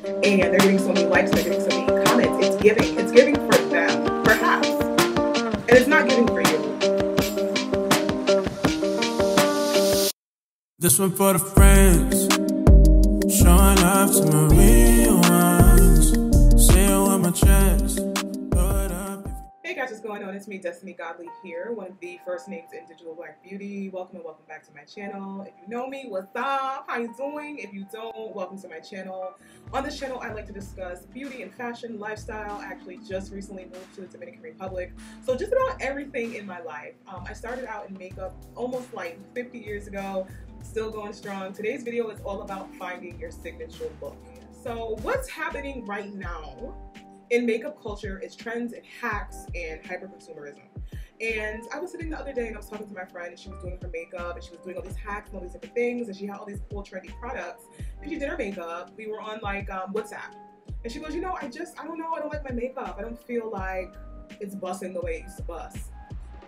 and they're getting so many likes, they're getting so many comments. It's giving for them, perhaps, and it's not giving for you. This one for the friends, showing love to my real ones, say it with my chest. Hey guys, what's going on? It's me, Destiny Godly here, one of the first names in Digital Black Beauty. Welcome and welcome back to my channel. If you know me, what's up? How you doing? If you don't, welcome to my channel. On this channel, I like to discuss beauty and fashion, lifestyle. I actually just recently moved to the Dominican Republic, so just about everything in my life. I started out in makeup almost like 50 years ago, still going strong. Today's video is all about finding your signature look. So what's happening right now in makeup culture is trends and hacks and hyper-consumerism. And I was sitting the other day and I was talking to my friend, and she was doing her makeup and she was doing all these hacks and all these different things, and she had all these cool trendy products, and she did her makeup. We were on like WhatsApp, and she goes, you know, I don't know, I don't like my makeup. I don't feel like it's busting the way it used to bust.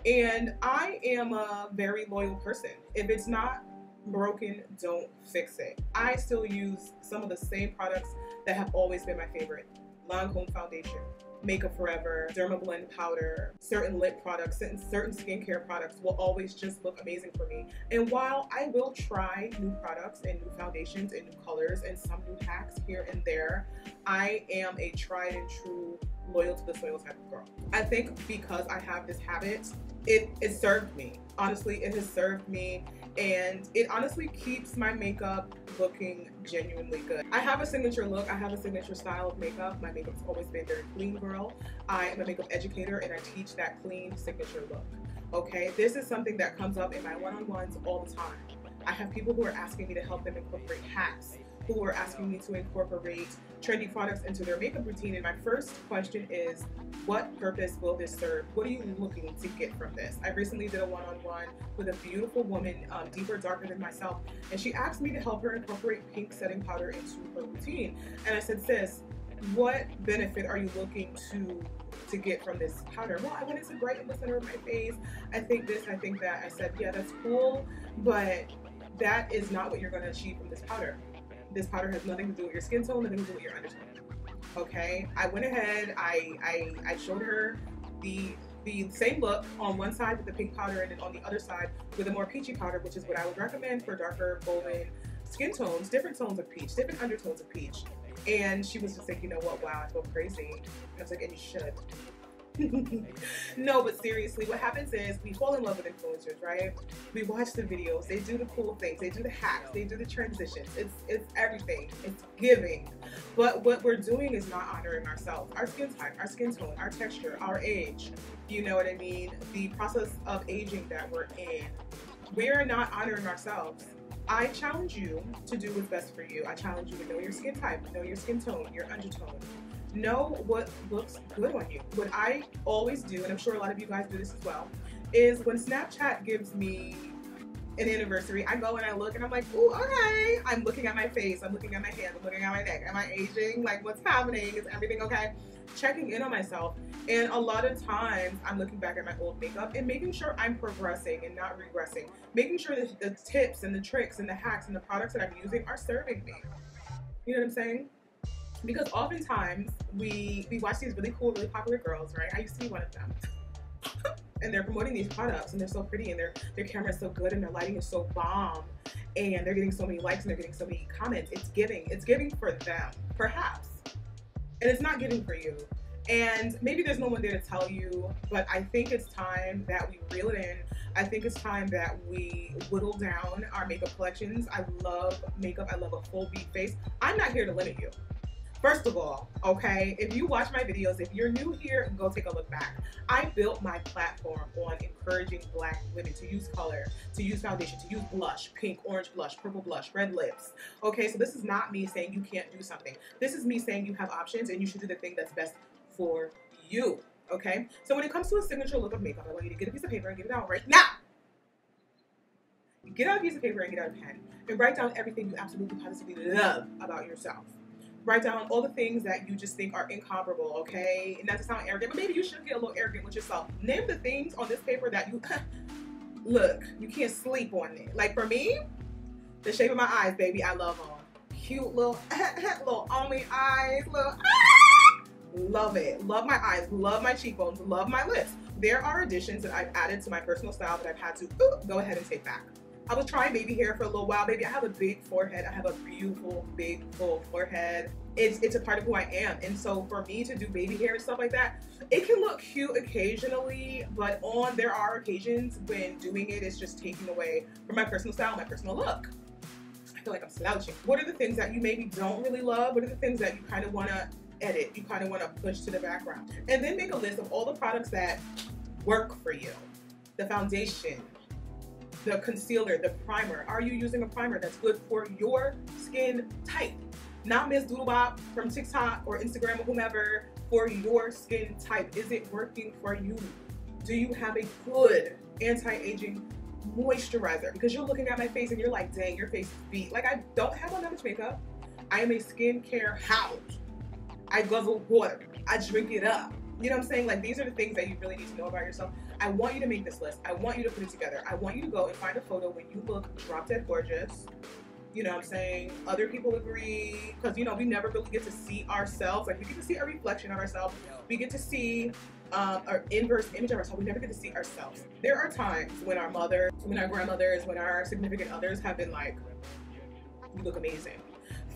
And I am a very loyal person. If it's not broken, don't fix it. I still use some of the same products that have always been my favorite. Lancome foundation, Makeup Forever, Dermablend powder, certain lip products, certain skincare products will always just look amazing for me. And while I will try new products and new foundations and new colors and some new hacks here and there, I am a tried and true, loyal to the soil type of girl. I think because I have this habit, it served me. Honestly, it has served me, and it honestly keeps my makeup looking genuinely good. I have a signature look. I have a signature style of makeup. My makeup's always been very clean, girl. I am a makeup educator and I teach that clean signature look. Okay, this is something that comes up in my one-on-ones all the time. I have people who are asking me to help them incorporate hacks, who are asking me to incorporate trendy products into their makeup routine. And my first question is, what purpose will this serve? What are you looking to get from this? I recently did a one-on-one with a beautiful woman, deeper, darker than myself, and she asked me to help her incorporate pink setting powder into her routine. And I said, sis, what benefit are you looking to get from this powder? Well, I wanted to brighten the center of my face. I think this, I think that. I said, yeah, that's cool, but that is not what you're going to achieve from this powder. This powder has nothing to do with your skin tone, nothing to do with your undertone. Okay, I went ahead, I showed her the same look on one side with the pink powder, and then on the other side with a more peachy powder, which is what I would recommend for darker, golden skin tones, different tones of peach, different undertones of peach. And she was just like, you know what, wow, I feel crazy. And I was like, and you should. No, but seriously, what happens is we fall in love with influencers, right? We watch the videos, they do the cool things, they do the hacks, they do the transitions. It's everything. It's giving. But what we're doing is not honoring ourselves, our skin type, our skin tone, our texture, our age. You know what I mean? The process of aging that we're in. We're not honoring ourselves. I challenge you to do what's best for you. I challenge you to know your skin type, know your skin tone, your undertone. Know what looks good on you. What I always do, and I'm sure a lot of you guys do this as well, is when Snapchat gives me an anniversary, I go and I look and I'm like, ooh, okay. I'm looking at my face, I'm looking at my hands, I'm looking at my neck. Am I aging? Like, what's happening? Is everything okay? Checking in on myself. And a lot of times I'm looking back at my old makeup and making sure I'm progressing and not regressing. Making sure that the tips and the tricks and the hacks and the products that I'm using are serving me. You know what I'm saying? Because oftentimes we watch these really cool, really popular girls, right? I used to be one of them. And they're promoting these products and they're so pretty and their camera is so good and their lighting is so bomb and they're getting so many likes and they're getting so many comments. It's giving for them, perhaps. And it's not giving for you. And maybe there's no one there to tell you, but I think it's time that we reel it in. I think it's time that we whittle down our makeup collections. I love makeup. I love a full beat face. I'm not here to limit you. First of all, okay, if you watch my videos, if you're new here, go take a look back. I built my platform on encouraging Black women to use color, to use foundation, to use blush, pink, orange blush, purple blush, red lips. Okay, so this is not me saying you can't do something. This is me saying you have options and you should do the thing that's best for you, okay? So when it comes to a signature look of makeup, I want you to get a piece of paper and get it out right now. Get out a piece of paper and get out a pen and write down everything you absolutely positively love about yourself. Write down all the things that you just think are incomparable, okay? And not to sound arrogant, but maybe you should get a little arrogant with yourself. Name the things on this paper that you, look, you can't sleep on it. Like for me, the shape of my eyes, baby, I love on. cute little little almond eyes, little love it. Love my eyes, love my cheekbones, love my lips. There are additions that I've added to my personal style that I've had to go ahead and take back. I was trying baby hair for a little while. Baby, I have a big forehead. I have a beautiful, big, full forehead. It's a part of who I am. And so for me to do baby hair and stuff like that, it can look cute occasionally, but there are occasions when doing it is just taking away from my personal style, my personal look. I feel like I'm slouching. What are the things that you maybe don't really love? What are the things that you kind of want to edit? You kind of want to push to the background? And then make a list of all the products that work for you. The foundation, the concealer, the primer. Are you using a primer that's good for your skin type? Not Miss Doodlebop from TikTok or Instagram or whomever, for your skin type. Is it working for you? Do you have a good anti-aging moisturizer? Because you're looking at my face and you're like, dang, your face is beat. Like, I don't have on that much makeup. I am a skincare hound. I guzzle water. I drink it up. You know what I'm saying? Like, these are the things that you really need to know about yourself. I want you to make this list. I want you to put it together. I want you to go and find a photo when you look drop dead gorgeous. You know what I'm saying? Other people agree, because, you know, we never really get to see ourselves. Like, we get to see a reflection of ourselves. We get to see our inverse image of ourselves. We never get to see ourselves. There are times when our mothers, when our grandmothers, when our significant others have been like, you look amazing.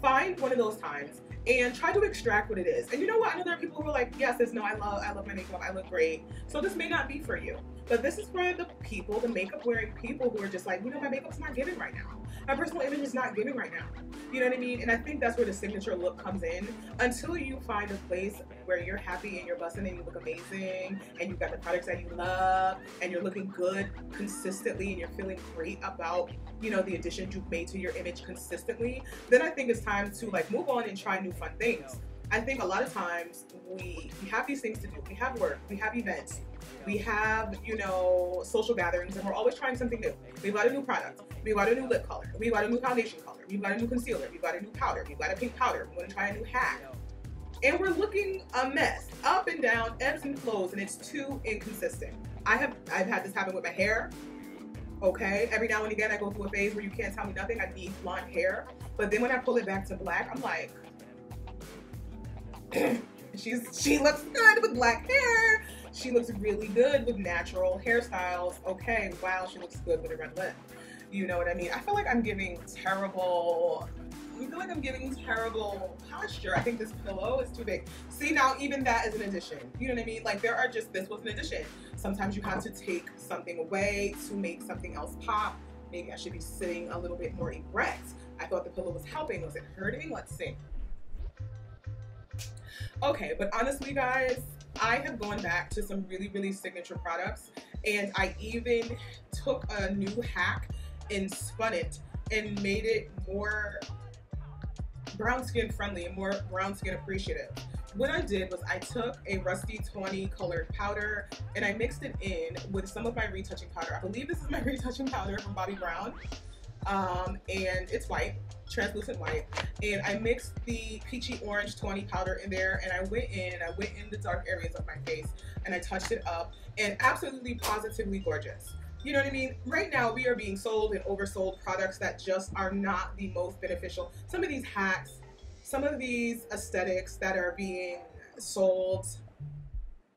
Find one of those times and try to extract what it is. And you know what? I know there are people who are like, yes, no, I love my makeup, I look great. So this may not be for you. But this is for the people, the makeup wearing people who are just like, you know, my makeup's not giving right now. My personal image is not giving right now. You know what I mean? And I think that's where the signature look comes in. Until you find a place where you're happy and you're busting and you look amazing and you've got the products that you love and you're looking good consistently and you're feeling great about, you know, the additions you've made to your image consistently, then I think it's time to like move on and try new fun things. I think a lot of times we have these things to do. We have work, we have events, we have, you know, social gatherings, and we're always trying something new. We've got a new product, we've got a new lip color, we've got a new foundation color, we've got a new concealer, we've got a new powder, we've got a pink powder, we want to try a new hack. And we're looking a mess, up and down, ebbs and flows, and it's too inconsistent. I've had this happen with my hair. Okay, every now and again I go through a phase where you can't tell me nothing. I need blonde hair, but then when I pull it back to black, I'm like, she looks good with black hair. She looks really good with natural hairstyles. Okay, wow, she looks good with a red lip. You know what I mean? I feel like I'm giving terrible. Posture. I think this pillow is too big. See, now even that is an addition. You know what I mean? Like, this was an addition. Sometimes you have to take something away to make something else pop. Maybe I should be sitting a little bit more erect. I thought the pillow was helping. Was it hurting? Let's see. Okay, but honestly, guys, I have gone back to some really, really signature products, and I even took a new hack and spun it and made it more brown skin friendly and more brown skin appreciative. What I did was I took a rusty tawny colored powder and I mixed it in with some of my retouching powder. I believe this is my retouching powder from Bobbi Brown, and it's white, translucent white, and I mixed the peachy orange tawny powder in there, and I went in the dark areas of my face and I touched it up, and absolutely positively gorgeous. You know what I mean? Right now we are being sold and oversold products that just are not the most beneficial. Some of these hacks, some of these aesthetics that are being sold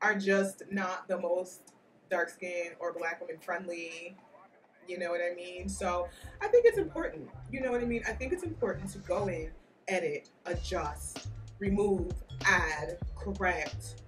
are just not the most dark skin or black women friendly. You know what I mean? So I think it's important. You know what I mean? I think it's important to go in, edit, adjust, remove, add, correct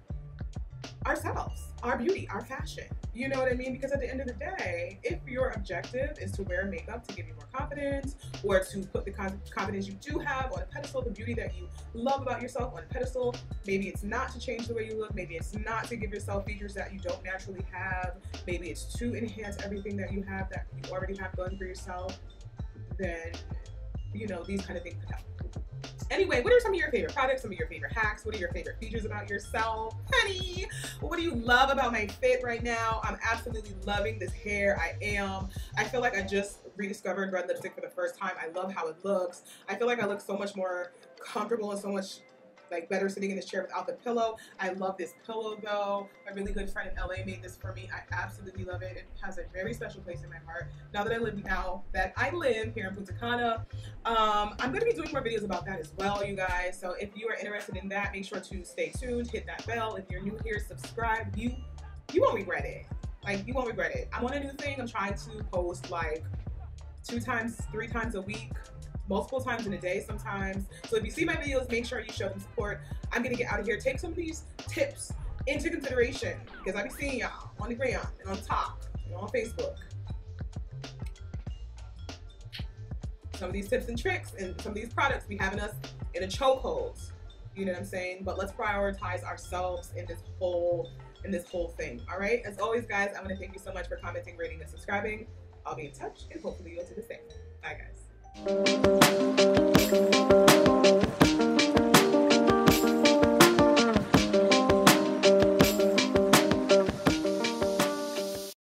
ourselves, our beauty, our fashion. You know what I mean? Because at the end of the day, if your objective is to wear makeup to give you more confidence, or to put the confidence you do have on a pedestal, the beauty that you love about yourself on a pedestal, maybe it's not to change the way you look, maybe it's not to give yourself features that you don't naturally have, maybe it's to enhance everything that you have that you already have done for yourself, then, you know, these kind of things could help. Anyway, what are some of your favorite products, some of your favorite hacks? What are your favorite features about yourself? Honey, what do you love about my fit right now? I'm absolutely loving this hair. I feel like I just rediscovered red lipstick for the first time. I love how it looks. I feel like I look so much more comfortable and so much like better sitting in this chair without the pillow. I love this pillow though. A really good friend in LA made this for me. I absolutely love it. It has a very special place in my heart. Now that I live here in Punta Cana, I'm going to be doing more videos about that as well, you guys. So if you are interested in that, make sure to stay tuned, hit that bell. If you're new here, subscribe. You won't regret it. Like, you won't regret it. I'm on a new thing. I'm trying to post like 2 times, 3 times a week, multiple times in a day sometimes. So if you see my videos, make sure you show them support. I'm gonna get out of here. Take some of these tips into consideration because I be seeing y'all on the gram and on top, on Facebook. Some of these tips and tricks and some of these products be having us in a chokehold. You know what I'm saying? But let's prioritize ourselves in this whole thing. All right. As always, guys, I want to thank you so much for commenting, rating, and subscribing. I'll be in touch, and hopefully you'll do the same. Bye, guys.